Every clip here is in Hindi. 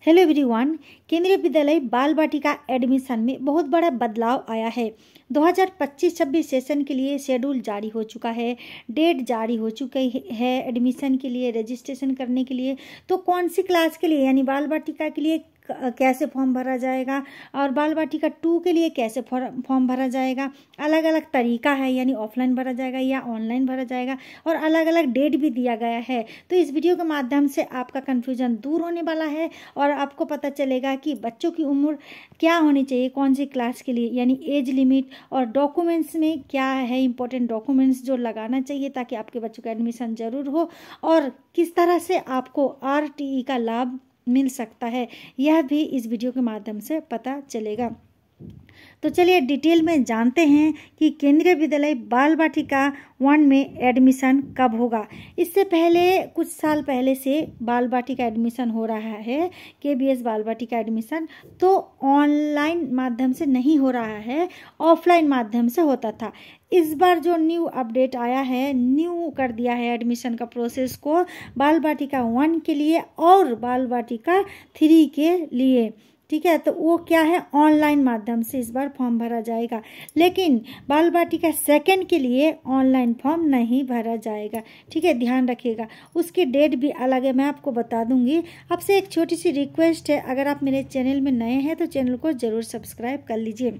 Hello everyone. केंद्रीय विद्यालय बाल बाटिका एडमिशन में बहुत बड़ा बदलाव आया है। 2025-26 सेशन के लिए शेड्यूल जारी हो चुका है, डेट जारी हो चुकी है एडमिशन के लिए, रजिस्ट्रेशन करने के लिए। तो कौन सी क्लास के लिए यानी बाल बाटिका के लिए कैसे फॉर्म भरा जाएगा और बाल बाटिका 2 के लिए कैसे फॉर्म भरा जाएगा, अलग अलग तरीका है, यानी ऑफलाइन भरा जाएगा या ऑनलाइन भरा जाएगा और अलग अलग डेट भी दिया गया है। तो इस वीडियो के माध्यम से आपका कन्फ्यूजन दूर होने वाला है और आपको पता चलेगा कि बच्चों की उम्र क्या होनी चाहिए, कौन सी क्लास के लिए, यानी एज लिमिट और डॉक्यूमेंट्स में क्या है, इंपॉर्टेंट डॉक्यूमेंट्स जो लगाना चाहिए ताकि आपके बच्चों का एडमिशन जरूर हो और किस तरह से आपको RTE का लाभ मिल सकता है, यह भी इस वीडियो के माध्यम से पता चलेगा। तो चलिए डिटेल में जानते हैं कि केंद्रीय विद्यालय बाल बाटिका 1 में एडमिशन कब होगा। इससे पहले कुछ साल पहले से बाल बाटिका एडमिशन हो रहा है, KBS बाल बाटिका एडमिशन, तो ऑनलाइन माध्यम से नहीं हो रहा है, ऑफलाइन माध्यम से होता था। इस बार जो न्यू अपडेट आया है, न्यू कर दिया है एडमिशन का प्रोसेस को बाल बाटिका 1 के लिए और बाल बाटिका 3 के लिए। ठीक है, तो वो क्या है, ऑनलाइन माध्यम से इस बार फॉर्म भरा जाएगा। लेकिन बाल बाटिका 2 के लिए ऑनलाइन फॉर्म नहीं भरा जाएगा। ठीक है, ध्यान रखिएगा, उसकी डेट भी अलग है, मैं आपको बता दूंगी। आपसे एक छोटी सी रिक्वेस्ट है, अगर आप मेरे चैनल में नए हैं तो चैनल को जरूर सब्सक्राइब कर लीजिए।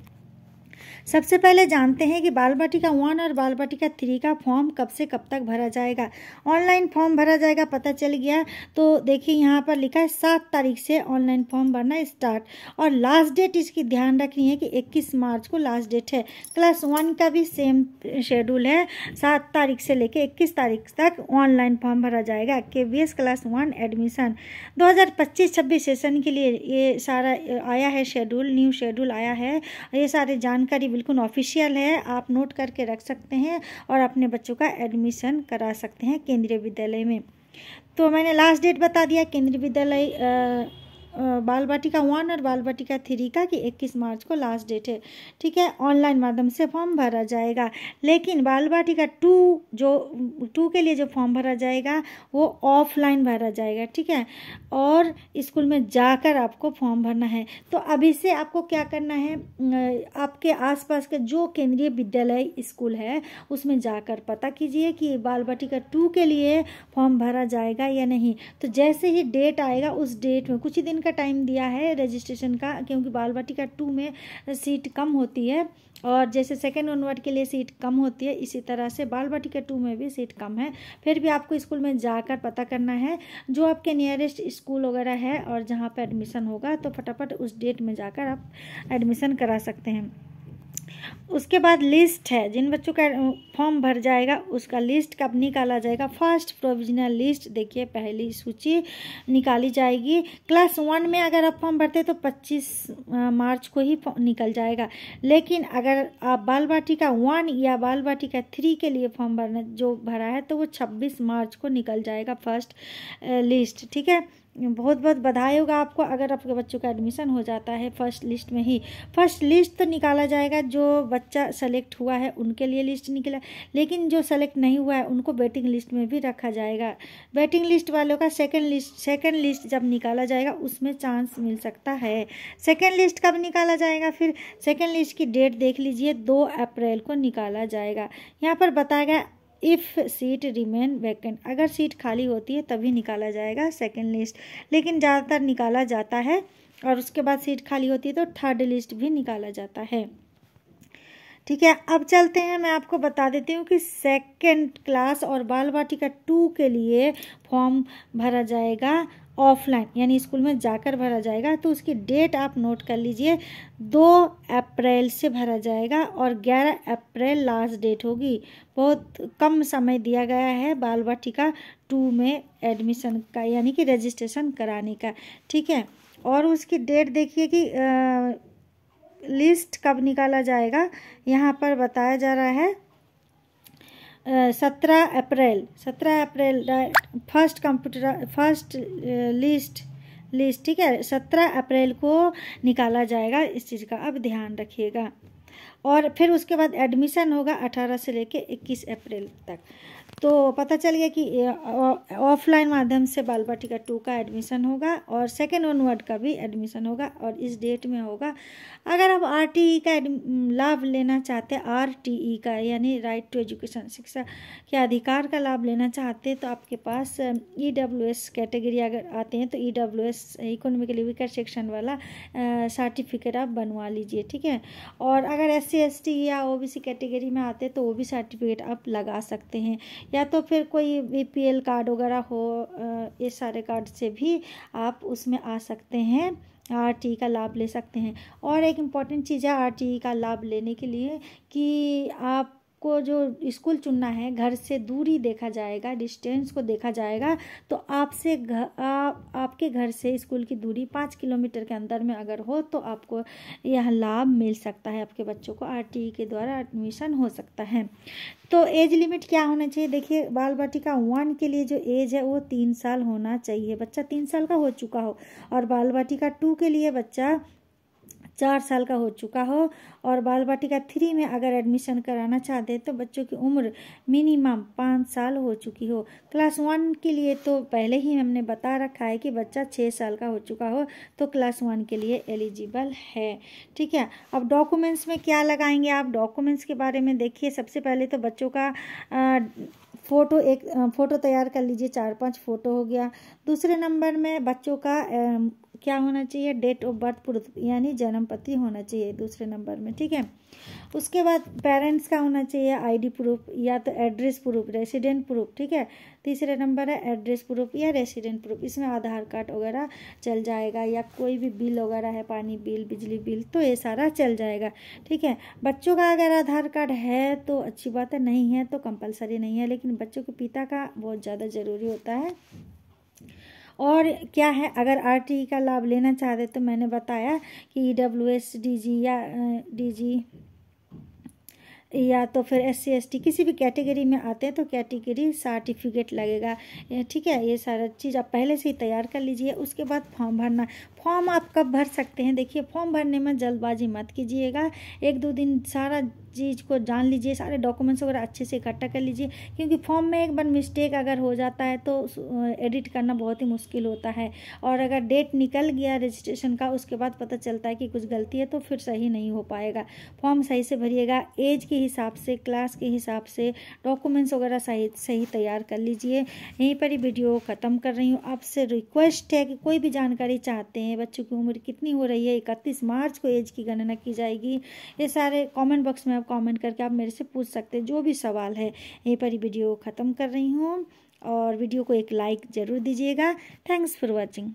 सबसे पहले जानते हैं कि बाल बाटिका 1 और बाल बाटिका 3 का फॉर्म कब से कब तक भरा जाएगा। ऑनलाइन फॉर्म भरा जाएगा, पता चल गया। तो देखिए यहाँ पर लिखा है 7 तारीख से ऑनलाइन फॉर्म भरना स्टार्ट और लास्ट डेट इसकी ध्यान रखनी है कि 21 मार्च को लास्ट डेट है। क्लास 1 का भी सेम शेड्यूल है, 7 तारीख से लेकर 21 तारीख तक ऑनलाइन फॉर्म भरा जाएगा। KBS क्लास 1 एडमिशन 2025-26 सेशन के लिए ये सारा आया है शेड्यूल, न्यू शेड्यूल आया है। ये सारे जानकारी बिल्कुल ऑफिशियल है, आप नोट करके रख सकते हैं और अपने बच्चों का एडमिशन करा सकते हैं केंद्रीय विद्यालय में। तो मैंने लास्ट डेट बता दिया केंद्रीय विद्यालय बाल बाटिका 1 और बाल बाटिका 3 का कि 21 मार्च को लास्ट डेट है। ठीक है, ऑनलाइन माध्यम से फॉर्म भरा जाएगा। लेकिन बाल बाटिका 2 के लिए जो फॉर्म भरा जाएगा वो ऑफलाइन भरा जाएगा। ठीक है, और स्कूल में जाकर आपको फॉर्म भरना है। तो अभी से आपको क्या करना है, आपके आसपास के जो केंद्रीय विद्यालय स्कूल है उसमें जाकर पता कीजिए कि बाल बाटिका 2 के लिए फॉर्म भरा जाएगा या नहीं। तो जैसे ही डेट आएगा उस डेट में, कुछ ही दिन का टाइम दिया है रजिस्ट्रेशन का, क्योंकि बाल बाटिका 2 में सीट कम होती है और जैसे सेकेंड ऑनवर्ड के लिए सीट कम होती है, इसी तरह से बाल बाटिका 2 में भी सीट कम है। फिर भी आपको स्कूल में जाकर पता करना है, जो आपके नियरेस्ट स्कूल वगैरह है और जहाँ पे एडमिशन होगा, तो फटाफट उस डेट में जाकर आप एडमिशन करा सकते हैं। उसके बाद लिस्ट है, जिन बच्चों का फॉर्म भर जाएगा उसका लिस्ट कब निकाला जाएगा। फर्स्ट प्रोविजनल लिस्ट देखिए, पहली सूची निकाली जाएगी। क्लास 1 में अगर आप फॉर्म भरते तो 25 मार्च को ही निकल जाएगा। लेकिन अगर आप बाल बाटिका 1 या बाल बाटिका 3 के लिए फॉर्म भरा है तो वो 26 मार्च को निकल जाएगा फर्स्ट लिस्ट। ठीक है, बहुत बहुत बधाई होगा आपको अगर आपके बच्चों का एडमिशन हो जाता है फर्स्ट लिस्ट में ही। फर्स्ट लिस्ट तो निकाला जाएगा, जो बच्चा सेलेक्ट हुआ है उनके लिए लिस्ट निकला, लेकिन जो सेलेक्ट नहीं हुआ है उनको वेटिंग लिस्ट में भी रखा जाएगा। वेटिंग लिस्ट वालों का सेकंड लिस्ट जब निकाला जाएगा उसमें चांस मिल सकता है। सेकंड लिस्ट कब निकाला जाएगा, फिर सेकंड लिस्ट की डेट देख लीजिए, 2 अप्रैल को निकाला जाएगा। यहाँ पर बताया गया इफ़ सीट रिमेन वैकेंट, अगर सीट खाली होती है तभी निकाला जाएगा सेकंड लिस्ट, लेकिन ज़्यादातर निकाला जाता है। और उसके बाद सीट खाली होती है तो थर्ड लिस्ट भी निकाला जाता है। ठीक है, अब चलते हैं, मैं आपको बता देती हूँ कि सेकंड क्लास और बाल बाटिका 2 के लिए फॉर्म भरा जाएगा ऑफलाइन, यानी स्कूल में जाकर भरा जाएगा। तो उसकी डेट आप नोट कर लीजिए, 2 अप्रैल से भरा जाएगा और 11 अप्रैल लास्ट डेट होगी। बहुत कम समय दिया गया है बाल बाटिका 2 में एडमिशन का, यानी कि रजिस्ट्रेशन कराने का। ठीक है, और उसकी डेट देखिए कि लिस्ट कब निकाला जाएगा, यहाँ पर बताया जा रहा है 17 अप्रैल फर्स्ट लिस्ट। ठीक है, 17 अप्रैल को निकाला जाएगा इस चीज़ का, अब ध्यान रखिएगा। और फिर उसके बाद एडमिशन होगा 18 से लेके 21 अप्रैल तक। तो पता चल गया कि ऑफलाइन माध्यम से बाल वाटिका 2 का एडमिशन होगा और सेकेंड ऑनवर्ड का भी एडमिशन होगा और इस डेट में होगा। अगर आप RTE का लाभ लेना चाहते हैं, RTE का यानी राइट टू एजुकेशन, शिक्षा के अधिकार का लाभ लेना चाहते हैं, तो आपके पास EWS कैटेगरी अगर आते हैं तो EWS इकोनॉमिकली वीकर सेक्शन वाला सर्टिफिकेट आप बनवा लीजिए, ठीक है। और अगर SC ST या OBC कैटेगरी में आते हैं तो वो भी सर्टिफिकेट आप लगा सकते हैं, या तो फिर कोई BPL कार्ड वगैरह हो, ये सारे कार्ड से भी आप उसमें आ सकते हैं, RTE का लाभ ले सकते हैं। और एक इम्पॉर्टेंट चीज़ है RTE का लाभ लेने के लिए कि आपको जो स्कूल चुनना है, घर से दूरी देखा जाएगा, डिस्टेंस को देखा जाएगा। तो आपके घर से स्कूल की दूरी 5 किलोमीटर के अंदर में अगर हो तो आपको यह लाभ मिल सकता है, आपके बच्चों को RTE के द्वारा एडमिशन हो सकता है। तो एज लिमिट क्या होना चाहिए? देखिए, बाल वाटिका 1 के लिए जो एज है वो 3 साल होना चाहिए, बच्चा 3 साल का हो चुका हो। और बाल वाटिका 2 के लिए बच्चा 4 साल का हो चुका हो। और बाल वाटिका 3 में अगर एडमिशन कराना चाहते हैं तो बच्चों की उम्र मिनिमम 5 साल हो चुकी हो। क्लास 1 के लिए तो पहले ही हमने बता रखा है कि बच्चा 6 साल का हो चुका हो तो क्लास 1 के लिए एलिजिबल है, ठीक है। अब डॉक्यूमेंट्स में क्या लगाएंगे आप? डॉक्यूमेंट्स के बारे में देखिए, सबसे पहले तो बच्चों का फ़ोटो तैयार कर लीजिए, 4-5 फ़ोटो हो गया। दूसरे नंबर में बच्चों का क्या होना चाहिए? डेट ऑफ बर्थ प्रूफ यानी जन्म पत्री होना चाहिए दूसरे नंबर में, ठीक है। उसके बाद पेरेंट्स का होना चाहिए ID प्रूफ या तो एड्रेस प्रूफ, रेसिडेंट प्रूफ, ठीक है। तीसरे नंबर है एड्रेस प्रूफ या रेसिडेंट प्रूफ, इसमें आधार कार्ड वगैरह चल जाएगा, या कोई भी बिल वगैरह है, पानी बिल, बिजली बिल, तो ये सारा चल जाएगा, ठीक है। बच्चों का अगर आधार कार्ड है तो अच्छी बात है, नहीं है तो कंपलसरी नहीं है, लेकिन बच्चों के पिता का बहुत ज़्यादा ज़रूरी होता है। और क्या है, अगर RTE का लाभ लेना चाहते तो मैंने बताया कि EWS DG या तो फिर SC ST किसी भी कैटेगरी में आते हैं तो कैटेगरी सर्टिफिकेट लगेगा, ठीक है। ये सारा चीज़ आप पहले से ही तैयार कर लीजिए। उसके बाद फॉर्म भरना। फॉर्म आप कब भर सकते हैं? देखिए, फॉर्म भरने में जल्दबाजी मत कीजिएगा, 1-2 दिन सारा चीज़ को जान लीजिए, सारे डॉक्यूमेंट्स वगैरह अच्छे से इकट्ठा कर लीजिए, क्योंकि फॉर्म में एक बार मिस्टेक अगर हो जाता है तो एडिट करना बहुत ही मुश्किल होता है। और अगर डेट निकल गया रजिस्ट्रेशन का, उसके बाद पता चलता है कि कुछ गलती है तो फिर सही नहीं हो पाएगा। फॉर्म सही से भरिएगा, एज के हिसाब से, क्लास के हिसाब से डॉक्यूमेंट्स वगैरह सही तैयार कर लीजिए। यहीं पर ही वीडियो ख़त्म कर रही हूँ। आपसे रिक्वेस्ट है कि कोई भी जानकारी चाहते हैं, बच्चों की उम्र कितनी हो रही है, 31 मार्च को एज की गणना की जाएगी, ये सारे कमेंट बॉक्स में आप कमेंट करके आप मेरे से पूछ सकते हैं, जो भी सवाल है। यहीं पर ही वीडियो ख़त्म कर रही हूँ और वीडियो को एक लाइक ज़रूर दीजिएगा। Thanks for watching.